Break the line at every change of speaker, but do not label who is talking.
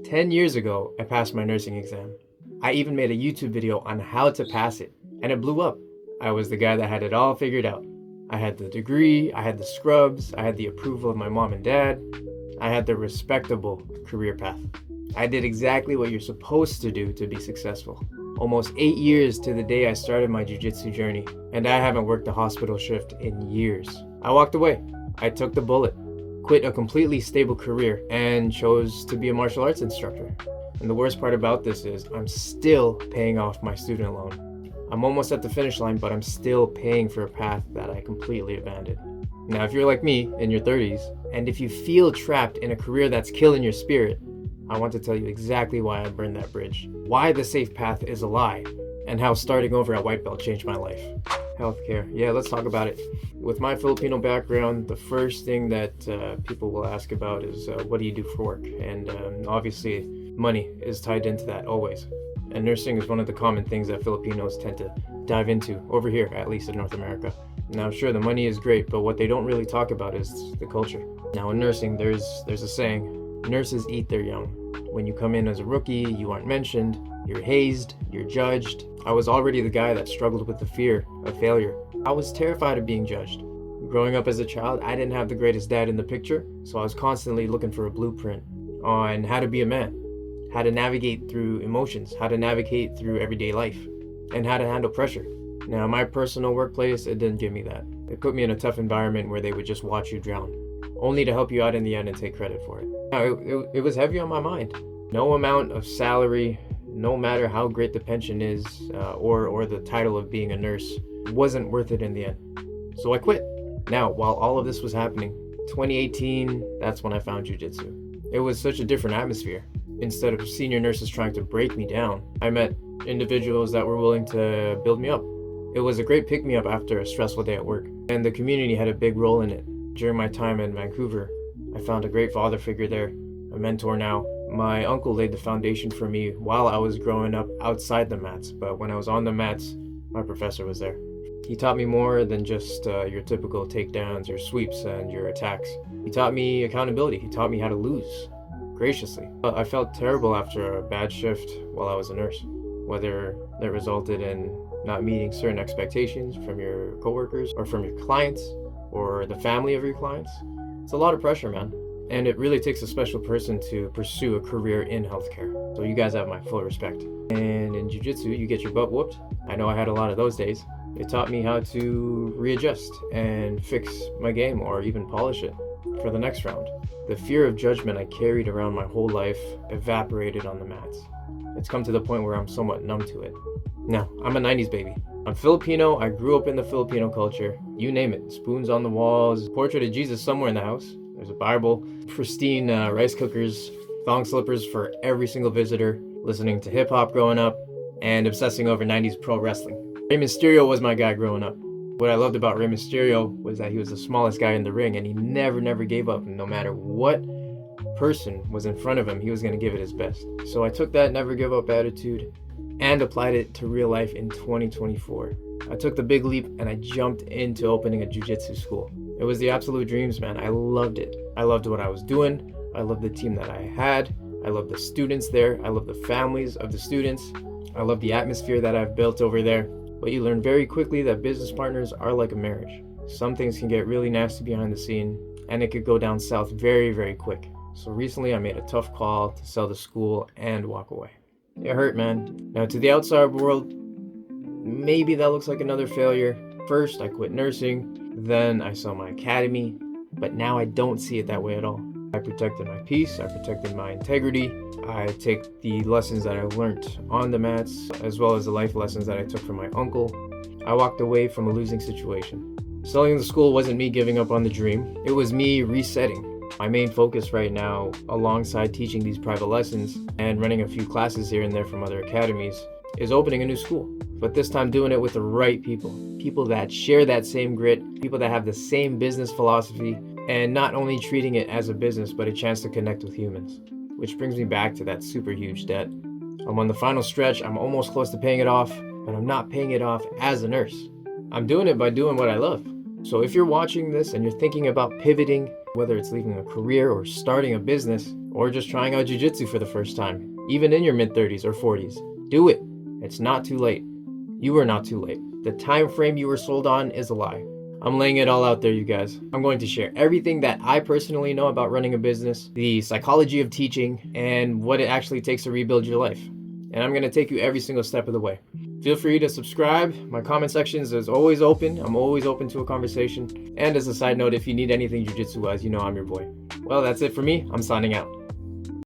10 years ago, I passed my nursing exam. I even made a YouTube video on how to pass it, and it blew up. I was the guy that had it all figured out. I had the degree, I had the scrubs, I had the approval of my mom and dad, I had the respectable career path. I did exactly what you're supposed to do to be successful. Almost 8 years to the day I started my jiu-jitsu journey, and I haven't worked a hospital shift in years. I walked away. I took the bullet, quit a completely stable career, and chose to be a martial arts instructor. And the worst part about this is I'm still paying off my student loan. I'm almost at the finish line, but I'm still paying for a path that I completely abandoned. Now, if you're like me in your 30s, and if you feel trapped in a career that's killing your spirit, I want to tell you exactly why I burned that bridge, why the safe path is a lie, and how starting over at White Belt changed my life. Healthcare. Yeah, let's talk about it. With my Filipino background, the first thing that people will ask about is what do you do for work? And obviously, money is tied into that always. And nursing is one of the common things that Filipinos tend to dive into, over here, at least in North America. Now, sure, the money is great, but what they don't really talk about is the culture. Now, in nursing, there's a saying, nurses eat their young. When you come in as a rookie, you aren't mentioned, you're hazed, you're judged. I was already the guy that struggled with the fear of failure. I was terrified of being judged. Growing up as a child, I didn't have the greatest dad in the picture, so I was constantly looking for a blueprint on how to be a man, how to navigate through emotions, how to navigate through everyday life, and how to handle pressure. Now, my personal workplace, it didn't give me that. It put me in a tough environment where they would just watch you drown, only to help you out in the end and take credit for it. Now, it was heavy on my mind. No amount of salary, no matter how great the pension is, or the title of being a nurse, wasn't worth it in the end. So I quit. Now, while all of this was happening, 2018, that's when I found jiu-jitsu. It was such a different atmosphere. Instead of senior nurses trying to break me down, I met individuals that were willing to build me up. It was a great pick-me-up after a stressful day at work, and the community had a big role in it. During my time in Vancouver, I found a great father figure there, a mentor now. My uncle laid the foundation for me while I was growing up outside the mats, but when I was on the mats, my professor was there. He taught me more than just your typical takedowns, your sweeps, and your attacks. He taught me accountability. He taught me how to lose graciously. I felt terrible after a bad shift while I was a nurse, whether that resulted in not meeting certain expectations from your coworkers or from your clients or the family of your clients. It's a lot of pressure, man. And it really takes a special person to pursue a career in healthcare. So you guys have my full respect. And in jiu-jitsu, you get your butt whooped. I know I had a lot of those days. It taught me how to readjust and fix my game or even polish it for the next round. The fear of judgment I carried around my whole life evaporated on the mats. It's come to the point where I'm somewhat numb to it. Now, I'm a 90s baby. I'm Filipino. I grew up in the Filipino culture. You name it. Spoons on the walls, portrait of Jesus somewhere in the house. There's a Bible, pristine rice cookers, thong slippers for every single visitor, listening to hip-hop growing up, and obsessing over 90s pro wrestling. Rey Mysterio was my guy growing up. What I loved about Rey Mysterio was that he was the smallest guy in the ring, and he never gave up. No matter what person was in front of him, he was going to give it his best. So I took that never give up attitude and applied it to real life in 2024. I took the big leap and I jumped into opening a jiu-jitsu school. It was the absolute dreams, man. I loved it. I loved what I was doing. I loved the team that I had. I loved the students there. I loved the families of the students. I loved the atmosphere that I've built over there. But you learn very quickly that business partners are like a marriage. Some things can get really nasty behind the scene, and it could go down south very quick. So recently I made a tough call to sell the school and walk away. It hurt, man. Now to the outside world, maybe that looks like another failure. First, I quit nursing, then I saw my academy, but now I don't see it that way at all. I protected my peace, I protected my integrity, I take the lessons that I learned on the mats, as well as the life lessons that I took from my uncle. I walked away from a losing situation. Selling the school wasn't me giving up on the dream, it was me resetting. My main focus right now, alongside teaching these private lessons and running a few classes here and there from other academies, is opening a new school. But this time doing it with the right people. People that share that same grit, people that have the same business philosophy, and not only treating it as a business, but a chance to connect with humans. Which brings me back to that super huge debt. I'm on the final stretch, I'm almost close to paying it off, but I'm not paying it off as a nurse. I'm doing it by doing what I love. So if you're watching this and you're thinking about pivoting, whether it's leaving a career or starting a business, or just trying out jiu-jitsu for the first time, even in your mid-30s or 40s, do it. It's not too late. You are not too late. The time frame you were sold on is a lie. I'm laying it all out there, you guys. I'm going to share everything that I personally know about running a business, the psychology of teaching, and what it actually takes to rebuild your life. And I'm going to take you every single step of the way. Feel free to subscribe. My comment sections is always open. I'm always open to a conversation. And as a side note, if you need anything jiu-jitsu wise, you know I'm your boy. Well, that's it for me. I'm signing out.